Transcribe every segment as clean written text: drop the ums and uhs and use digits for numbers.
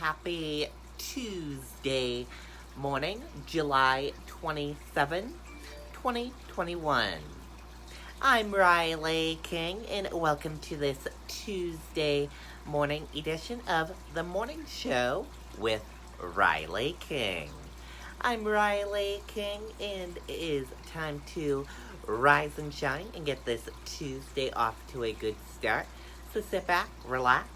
happy Tuesday morning, July 27, 2021. I'm Riley King, and welcome to this Tuesday morning edition of The Morning Show with Riley King. I'm Riley King, and it is time to rise and shine and get this Tuesday off to a good start. So sit back, relax,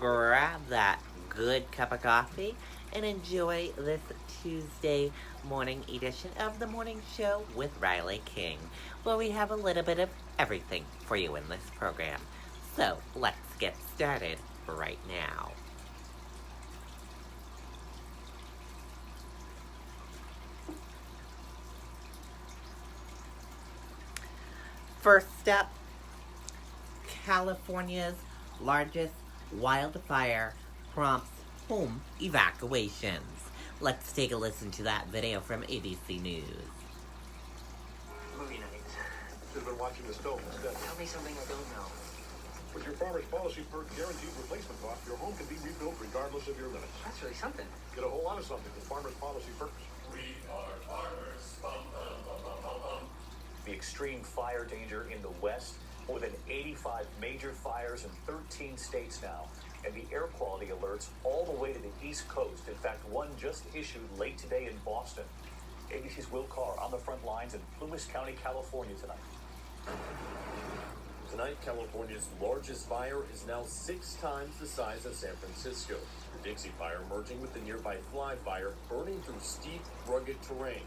grab that good cup of coffee, and enjoy this Tuesday morning edition of The Morning Show with Riley King, where we have a little bit of everything for you in this program. So let's get started right now. First up, California's largest wildfire prompts home evacuations. Let's take a listen to that video from ABC News. Movie night. Should have been watching this film instead. Tell me something I don't know. With your Farmer's Policy Perk guaranteed replacement cost, your home can be rebuilt regardless of your limits. That's really something. Get a whole lot of something with Farmer's Policy Perks. We are farmers. Bum, bum, bum, bum, bum, bum. The extreme fire danger in the West, more than 85 major fires in 13 states now, and the air quality alerts all the way to the East Coast. In fact, one just issued late today in Boston. ABC's Will Carr on the front lines in Loomis County, California tonight. Tonight, California's largest fire is now 6 times the size of San Francisco. The Dixie Fire merging with the nearby Fly Fire, burning through steep, rugged terrain,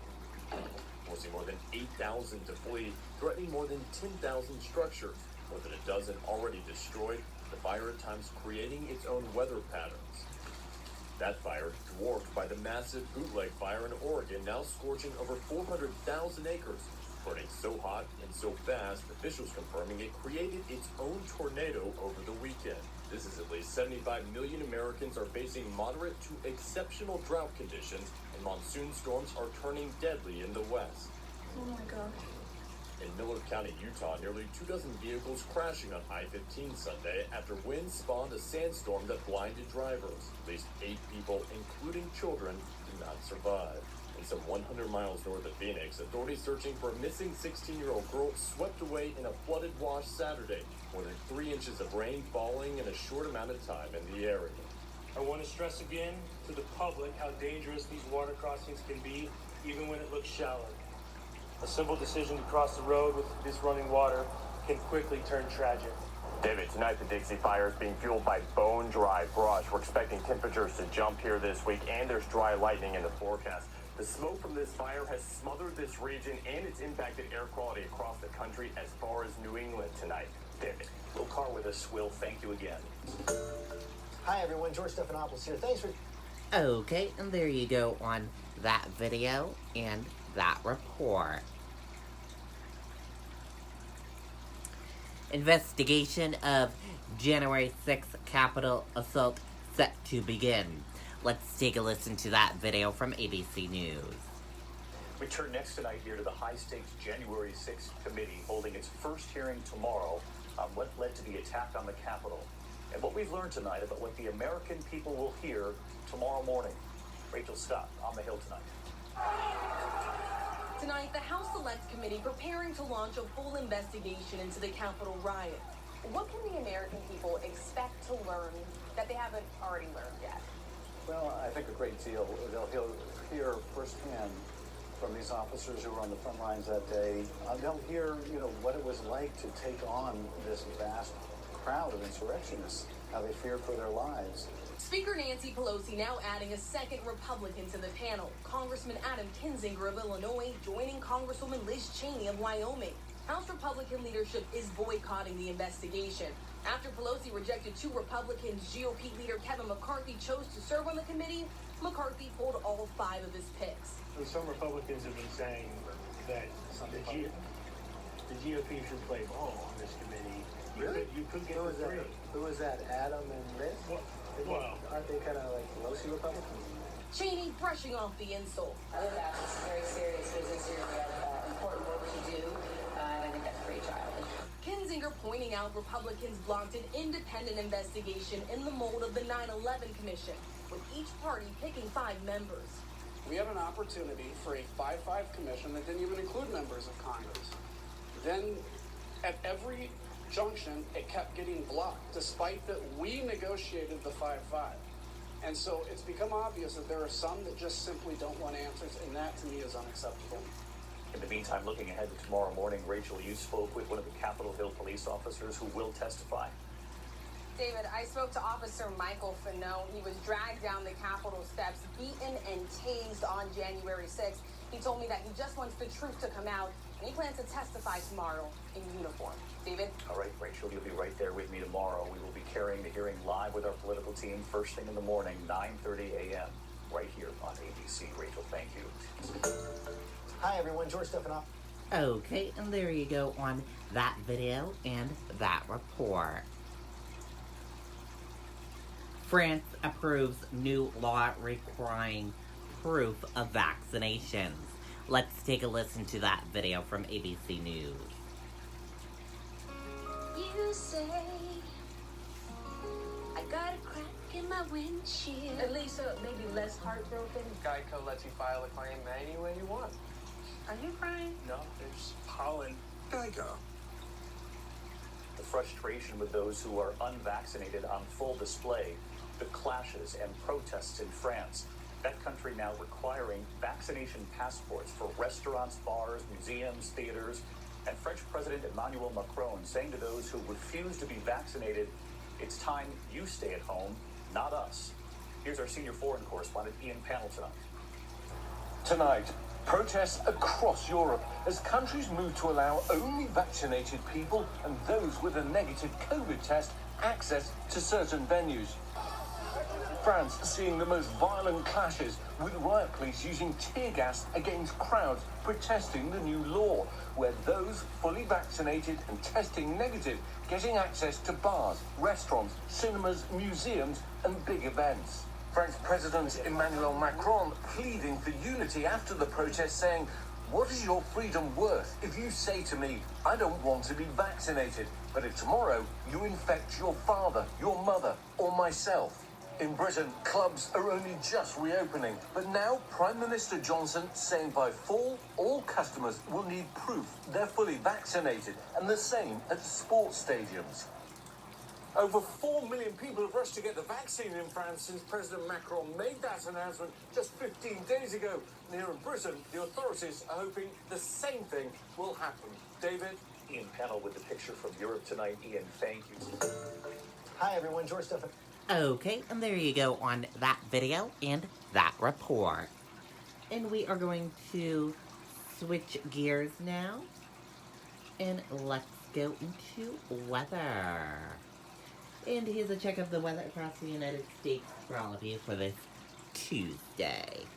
forcing more than 8,000 to flee, threatening more than 10,000 structures, more than a dozen already destroyed, the fire at times creating its own weather patterns. That fire dwarfed by the massive Bootleg Fire in Oregon, now scorching over 400,000 acres, burning so hot and so fast, officials confirming it created its own tornado over the weekend. This is at least 75 million Americans are facing moderate to exceptional drought conditions, and monsoon storms are turning deadly in the West. Oh my God. In Miller County, Utah, nearly 24 vehicles crashing on I-15 Sunday after wind spawned a sandstorm that blinded drivers. At least 8 people, including children, did not survive. And some 100 miles north of Phoenix, authorities searching for a missing 16-year-old girl swept away in a flooded wash Saturday. More than 3 inches of rain falling in a short amount of time in the area. I want to stress again to the public how dangerous these water crossings can be, even when it looks shallow. A simple decision to cross the road with this running water can quickly turn tragic. David, tonight the Dixie Fire is being fueled by bone-dry brush. We're expecting temperatures to jump here this week, and there's dry lightning in the forecast. The smoke from this fire has smothered this region, and it's impacted air quality across the country as far as New England tonight. David. Will Carr with us. Will, thank you again. Hi everyone, George Stephanopoulos here. Thanks for... Okay, and there you go on that video and that report. Investigation of January 6th Capitol assault set to begin. Let's take a listen to that video from ABC News. We turn next tonight here to the high-stakes January 6th committee holding its first hearing tomorrow on what led to the attack on the Capitol and what we've learned tonight about what the American people will hear tomorrow morning. Rachel Scott on the Hill tonight. Tonight, the House Select Committee preparing to launch a full investigation into the Capitol riot. What can the American people expect to learn that they haven't already learned yet? Well, I think a great deal. They'll hear firsthand from these officers who were on the front lines that day. They'll hear, what it was like to take on this vast crowd of insurrectionists, how they feared for their lives. Speaker Nancy Pelosi now adding a second Republican to the panel. Congressman Adam Kinzinger of Illinois joining Congresswoman Liz Cheney of Wyoming. House Republican leadership is boycotting the investigation. After Pelosi rejected 2 Republicans, GOP leader Kevin McCarthy chose to serve on the committee. McCarthy pulled all 5 of his picks. So some Republicans have been saying that the GOP should play ball on this committee. You could get the 3. Who was that, Adam and Liz? Well, Aren't they kind of like Pelosi Republicans? Cheney brushing off the insult. I think that's very serious business here. We have important work to do, and I think that's pretty childish. Kinzinger pointing out Republicans blocked an independent investigation in the mold of the 9/11 Commission. with each party picking 5 members. We had an opportunity for a 5-5 commission that didn't even include members of Congress. Then, at every junction, it kept getting blocked, despite that we negotiated the 5-5. And so it's become obvious that there are some that just simply don't want answers, and that to me is unacceptable. In the meantime, looking ahead to tomorrow morning, Rachel, you spoke with one of the Capitol Hill police officers who will testify. David, I spoke to Officer Michael Finot. He was dragged down the Capitol steps, beaten and tased on January 6th. He told me that he just wants the truth to come out, and he plans to testify tomorrow in uniform. David? All right, Rachel, you'll be right there with me tomorrow. We will be carrying the hearing live with our political team first thing in the morning, 9:30 a.m., right here on ABC. Rachel, thank you. Hi, everyone. George Stephanopoulos. Okay, and there you go on that video and that report. France approves new law requiring proof of vaccinations. Let's take a listen to that video from ABC News. You say I got a crack in my windshield. Lisa, maybe less heartbroken. Geico lets you file a claim any way you want. Are you crying? No, there's pollen. Geico. The frustration with those who are unvaccinated on full display, the clashes and protests in France. That country now requiring vaccination passports for restaurants, bars, museums, theaters, and French President Emmanuel Macron saying to those who refuse to be vaccinated, it's time you stay at home, not us. Here's our senior foreign correspondent, Ian Hamilton. Tonight, protests across Europe as countries move to allow only vaccinated people and those with a negative COVID test access to certain venues. France seeing the most violent clashes, with riot police using tear gas against crowds protesting the new law, where those fully vaccinated and testing negative getting access to bars, restaurants, cinemas, museums and big events. French President Emmanuel Macron pleading for unity after the protest, saying, "What is your freedom worth if you say to me, I don't want to be vaccinated, but if tomorrow you infect your father, your mother, or myself?" In Britain, clubs are only just reopening, but now Prime Minister Johnson saying by fall, all customers will need proof they're fully vaccinated, and the same at sports stadiums. Over 4 million people have rushed to get the vaccine in France since President Macron made that announcement just 15 days ago. And here in Britain, the authorities are hoping the same thing will happen. David? Ian Panel with the picture from Europe tonight. Ian, thank you. Hi, everyone. George Stephanopoulos. Okay, and there you go on that video and that report. And we are going to switch gears now. And let's go into weather. And here's a check of the weather across the United States for all of you for this Tuesday.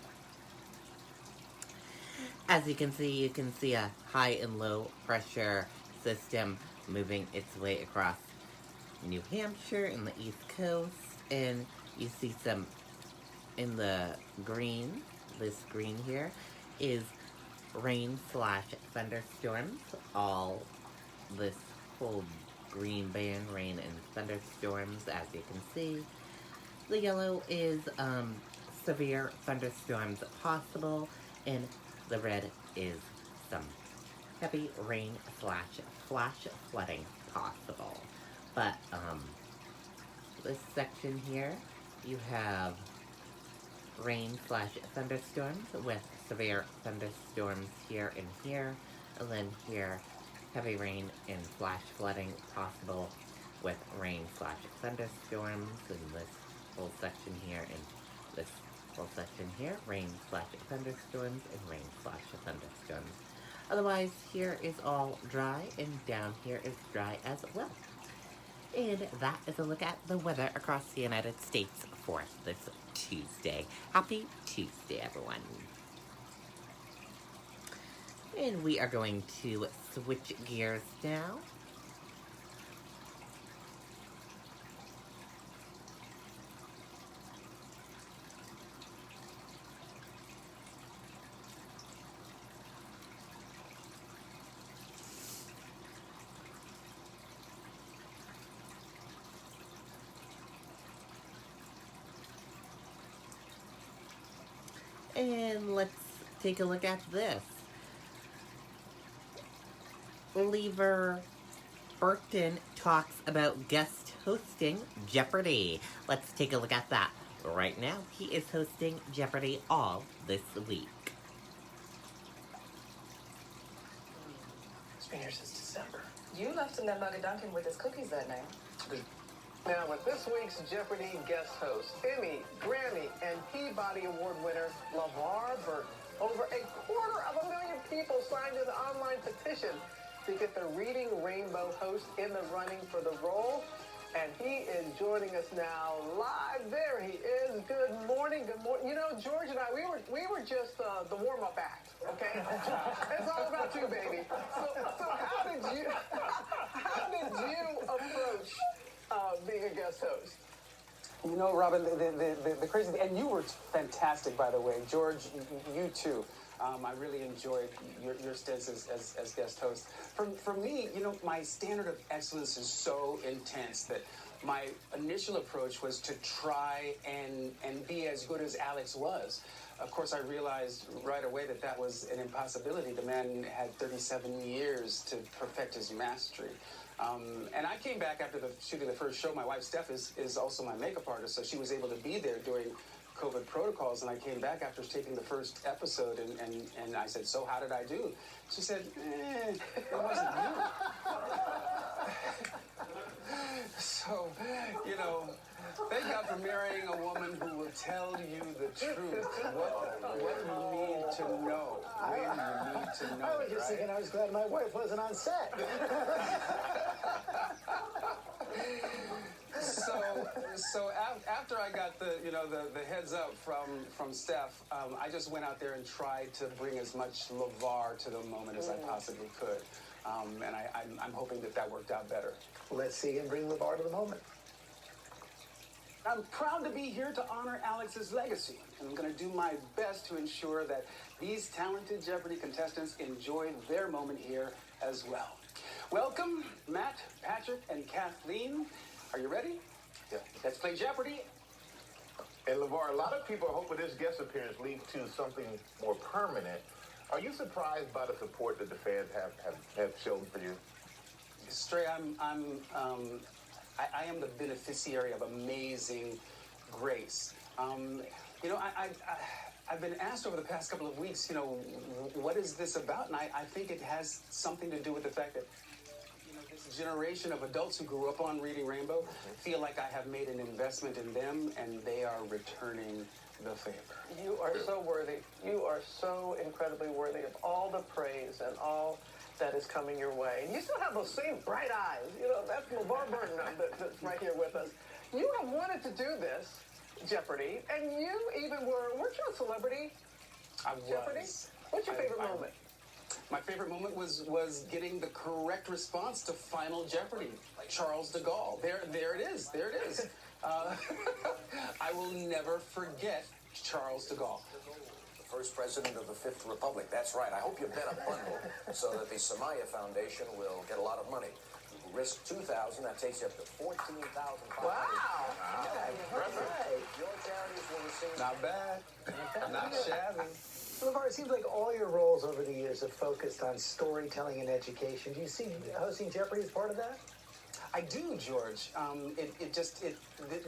As you can see a high and low pressure system moving its way across New Hampshire and the East Coast, and you see some in the green. This green here is rain/thunderstorms. All this whole green band, rain and thunderstorms, as you can see. The yellow is severe thunderstorms possible, and the red is some heavy rain/flash flooding possible. But, this section here, you have rain/thunderstorms with severe thunderstorms here and here, and then here, heavy rain and flash flooding possible with rain/thunderstorms in this whole section here, and this whole section here, rain/thunderstorms and rain/thunderstorms. Otherwise, here is all dry, and down here is dry as well. And that is a look at the weather across the United States for this Tuesday. Happy Tuesday, everyone. And we are going to switch gears now. And let's take a look at this. Lever Burton talks about guest hosting Jeopardy. Let's take a look at that. Right now, he is hosting Jeopardy all this week. It's been here since December. You left him that mug of Dunkin' with his cookies that night. Now, with this week's Jeopardy guest host, Emmy, Grammy, and Peabody Award winner, LeVar Burton. Over 250,000 people signed an online petition to get the Reading Rainbow host in the running for the role. And he is joining us now live. There he is. Good morning. Good morning. You know, George and I, we were just the warm-up act, okay? It's all about you, baby. So how did you approach being a guest host? You know, Robin, the crazy thing, and you were fantastic, by the way. George, you too. I really enjoyed your stints as guest host. For me, you know, my standard of excellence is so intense that my initial approach was to try and be as good as Alex was. Of course, I realized right away that that was an impossibility. The man had 37 years to perfect his mastery. And I came back after shooting the first show. My wife, Steph, is also my makeup artist, so she was able to be there during COVID protocols, and I came back after taping the first episode, and I said, so how did I do? She said, it wasn't you. So, you know, thank God for marrying a woman who will tell you the truth, what you need to know, when you need to know. I was just thinking I was glad my wife wasn't on set. So after I got the heads up from Steph, I just went out there and tried to bring as much LeVar to the moment as I possibly could, and I'm hoping that worked out better. Let's see him bring LeVar to the moment. I'm proud to be here to honor Alex's legacy, and I'm going to do my best to ensure that these talented Jeopardy contestants enjoy their moment here as well. Welcome, Matt, Patrick, and Kathleen. Are you ready? Yeah. Let's play Jeopardy. And LeVar, a lot of people are hoping this guest appearance leads to something more permanent. Are you surprised by the support that the fans have shown for you? Stray, I am the beneficiary of amazing grace. You know, I've been asked over the past couple of weeks, you know, what is this about? And I think it has something to do with the fact that, you know, this generation of adults who grew up on Reading Rainbow feel like I have made an investment in them, and they are returning the favor. You are so worthy. You are so incredibly worthy of all the praise and all that is coming your way. And you still have those same bright eyes. You know, that's LeVar Burton that's right here with us. You have wanted to do this, Jeopardy, and you even weren't you a celebrity? I was. Jeopardy? What's your favorite moment? My favorite moment was getting the correct response to Final Jeopardy. Charles de Gaulle. There it is. I will never forget Charles de Gaulle. First president of the Fifth Republic. That's right. I hope you bet a bundle so that the Samaya Foundation will get a lot of money. You risk $2,000, that takes you up to $14,500. Wow. Your charities will receive. Not bad. Not shabby. LeVar, it seems like all your roles over the years have focused on storytelling and education. Do you see hosting Jeopardy as part of that? I do, George.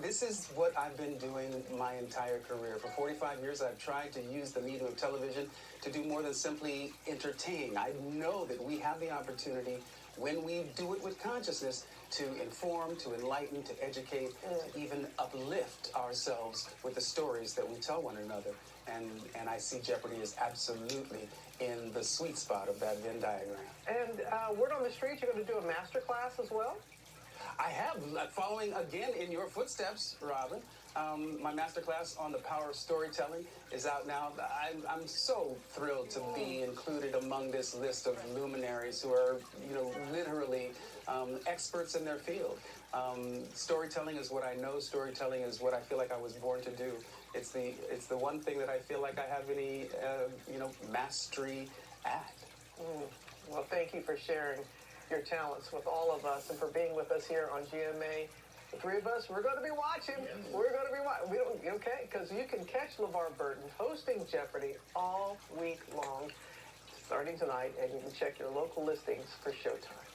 This is what I've been doing my entire career. For 45 years, I've tried to use the medium of television to do more than simply entertain. I know that we have the opportunity, when we do it with consciousness, to inform, to enlighten, to educate, to even uplift ourselves with the stories that we tell one another. And I see Jeopardy as absolutely in the sweet spot of that Venn diagram. And word on the street, you're going to do a master class as well? I have, following again in your footsteps, Robin. My masterclass on the power of storytelling is out now. I'm so thrilled to be included among this list of luminaries who are, you know, literally experts in their field. Storytelling is what I know. Storytelling is what I feel like I was born to do. It's the one thing that I feel like I have any, mastery at. Well, thank you for sharing your talents with all of us and for being with us here on GMA The three of us, we're going to be watching. We're going to be watching. Okay? Because you can catch LeVar Burton hosting Jeopardy all week long, starting tonight, and you can check your local listings for showtime.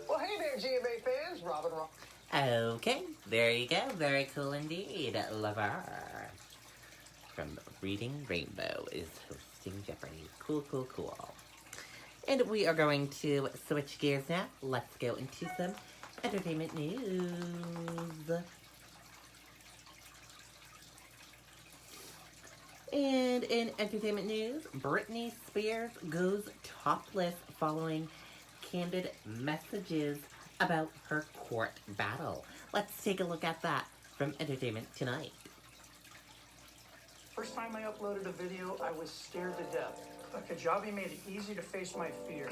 Well, hey there, GMA fans. Robin. Okay, there you go. Very cool indeed. LeVar from Reading Rainbow is hosting Jeopardy. Cool, cool, cool. And we are going to switch gears now. Let's go into some entertainment news. And in entertainment news, Britney Spears goes topless following candid messages about her court battle. Let's take a look at that from Entertainment Tonight. First time I uploaded a video, I was scared to death. But Kajabi made it easy to face my fear.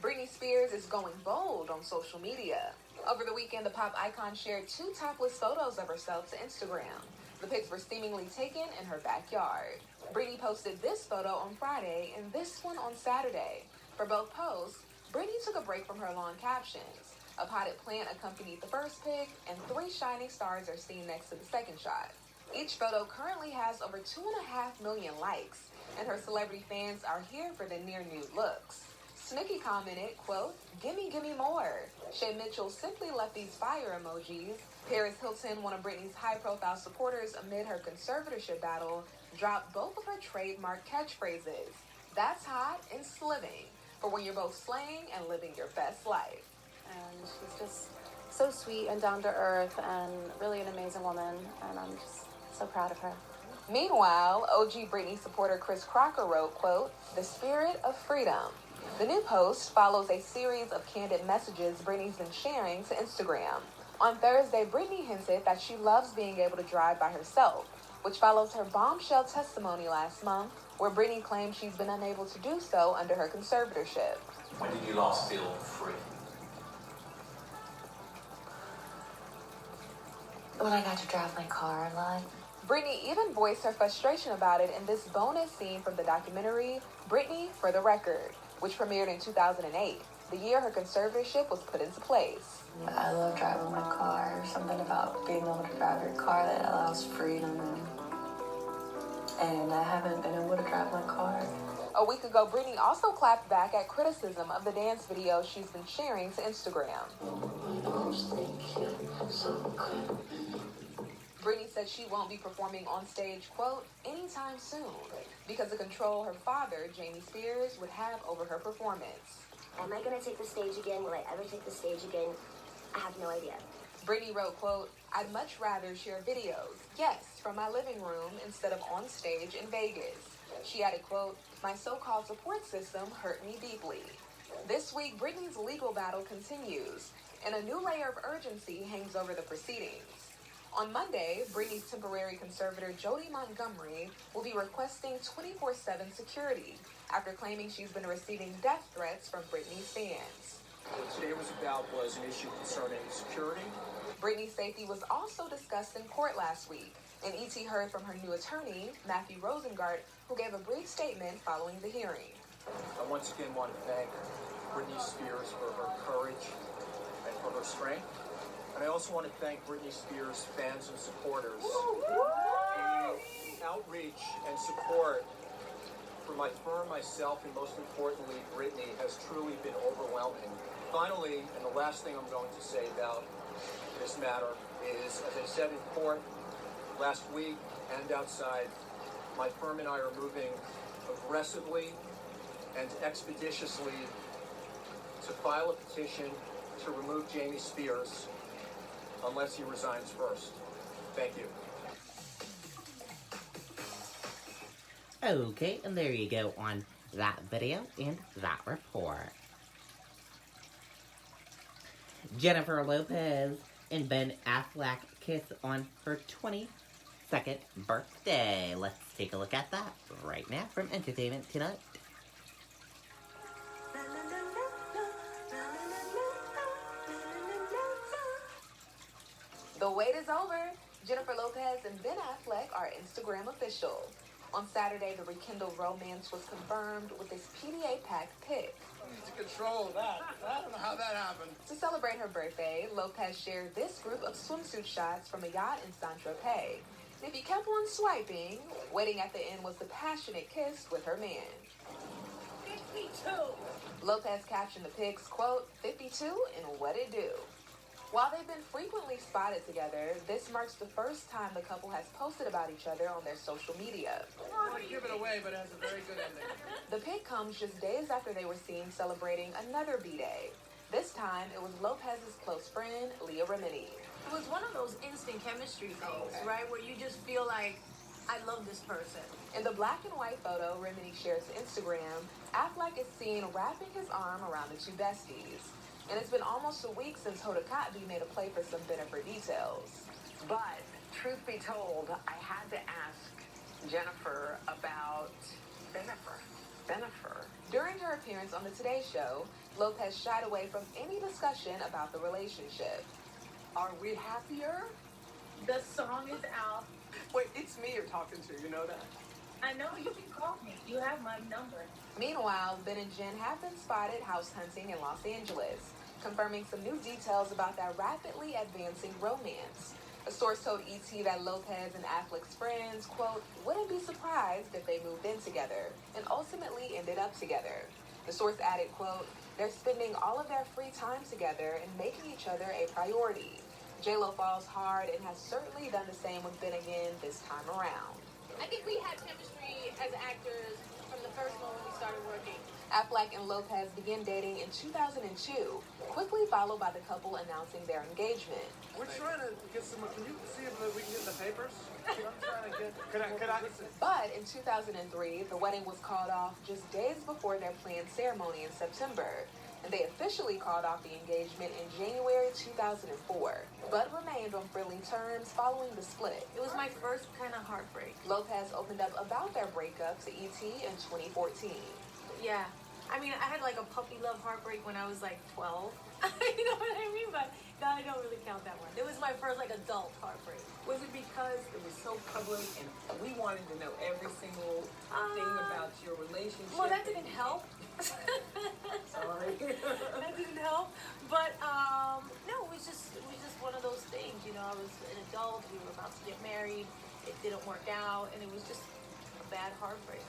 Britney Spears is going bold on social media. Over the weekend, the pop icon shared 2 topless photos of herself to Instagram. The pics were seemingly taken in her backyard. Britney posted this photo on Friday and this one on Saturday. For both posts, Britney took a break from her long captions. A potted plant accompanied the first pic, and 3 shining stars are seen next to the second shot. Each photo currently has over 2.5 million likes, and her celebrity fans are here for the near-nude looks. Snooki commented, quote, gimme more. Shay Mitchell simply left these fire emojis. Paris Hilton, one of Britney's high-profile supporters amid her conservatorship battle, dropped both of her trademark catchphrases. That's hot and sliving, for when you're both slaying and living your best life. And she's just so sweet and down to earth and really an amazing woman, and I'm just so proud of her. Meanwhile, OG Britney supporter Chris Crocker wrote, quote, the spirit of freedom. The new post follows a series of candid messages Britney's been sharing to Instagram. On Thursday, Britney hinted that she loves being able to drive by herself, which follows her bombshell testimony last month, where Britney claimed she's been unable to do so under her conservatorship. When did you last feel free? When I got to drive my car a lot. Britney even voiced her frustration about it in this bonus scene from the documentary Britney for the Record, which premiered in 2008, the year her conservatorship was put into place. I love driving my car. There's something about being able to drive your car that allows freedom. And I haven't been able to drive my car. A week ago, Britney also clapped back at criticism of the dance video she's been sharing to Instagram. Britney said she won't be performing on stage, quote, anytime soon, because of the control her father, Jamie Spears, would have over her performance. Am I going to take the stage again? Will I ever take the stage again? I have no idea. Britney wrote, quote, I'd much rather share videos, yes, from my living room instead of on stage in Vegas. She added, quote, my so-called support system hurt me deeply. This week, Britney's legal battle continues, and a new layer of urgency hangs over the proceedings. On Monday, Britney's temporary conservator Jody Montgomery will be requesting 24/7 security after claiming she's been receiving death threats from Britney's fans. What today was about was an issue concerning security. Britney's safety was also discussed in court last week, and ET heard from her new attorney, Matthew Rosengart, who gave a brief statement following the hearing. I once again want to thank Britney Spears for her courage and for her strength. And I also want to thank Britney Spears' fans and supporters. The outreach and support for my firm, myself, and most importantly, Britney, has truly been overwhelming. Finally, and the last thing I'm going to say about this matter is, as I said in court last week and outside, my firm and I are moving aggressively and expeditiously to file a petition to remove Jamie Spears unless he resigns first. Thank you. Okay, and there you go on that video and that report. Jennifer Lopez and Ben Affleck kiss on her 22nd birthday. Let's take a look at that right now from Entertainment Tonight. The wait is over. Jennifer Lopez and Ben Affleck are Instagram official. On Saturday, the rekindled romance was confirmed with this PDA-packed pic. I need to control that. I don't know how that happened. To celebrate her birthday, Lopez shared this group of swimsuit shots from a yacht in Saint-Tropez. And if you kept on swiping, waiting at the end was the passionate kiss with her man. 52. Lopez captioned the pics, quote, 52 and what it do. While they've been frequently spotted together, this marks the first time the couple has posted about each other on their social media. I want to give it away, but it has a very good ending. The pic comes just days after they were seen celebrating another B-Day. This time, it was Lopez's close friend, Leah Remini. It was one of those instant chemistry things, right? Where you just feel like, I love this person. In the black and white photo Remini shares to Instagram, Affleck is seen wrapping his arm around the two besties. And it's been almost a week since Hoda Kotb made a play for some Bennifer details. But, truth be told, I had to ask Jennifer about Bennifer. During her appearance on the Today Show, Lopez shied away from any discussion about the relationship. Are we happier? The song is out. Wait, it's me you're talking to, you know that? I know, you can call me. You have my number. Meanwhile, Ben and Jen have been spotted house hunting in Los Angeles, confirming some new details about that rapidly advancing romance. A source told ET that Lopez and Affleck's friends, quote, wouldn't be surprised if they moved in together, and ultimately ended up together. The source added, quote, they're spending all of their free time together and making each other a priority. J-Lo falls hard and has certainly done the same with Ben again this time around. I think we had chemistry as actors from the first moment we started working. Affleck and Lopez began dating in 2002, quickly followed by the couple announcing their engagement. We're trying to get some. Can you see if we can get in the papers? I'm trying to get. Could I? But in 2003, the wedding was called off just days before their planned ceremony in September. And they officially called off the engagement in January 2004, but remained on friendly terms following the split. It was my first kind of heartbreak. Lopez opened up about their breakup to ET in 2014. Yeah. I mean, I had like a puppy love heartbreak when I was like 12. You know what I mean? But no, I don't really count that one. It was my first like adult heartbreak. Was it because it was so public and we wanted to know every single thing about your relationship? Well, that didn't help. Sorry. That didn't help. But no, it was just one of those things. You know, I was an adult. We were about to get married. It didn't work out, and it was just a bad heartbreak.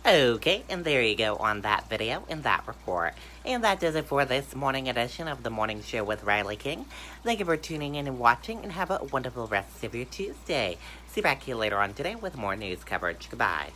Okay, and there you go on that video and that report. And that does it for this morning edition of The Morning Show with Riley King. Thank you for tuning in and watching, and have a wonderful rest of your Tuesday. See you back here later on today with more news coverage. Goodbye.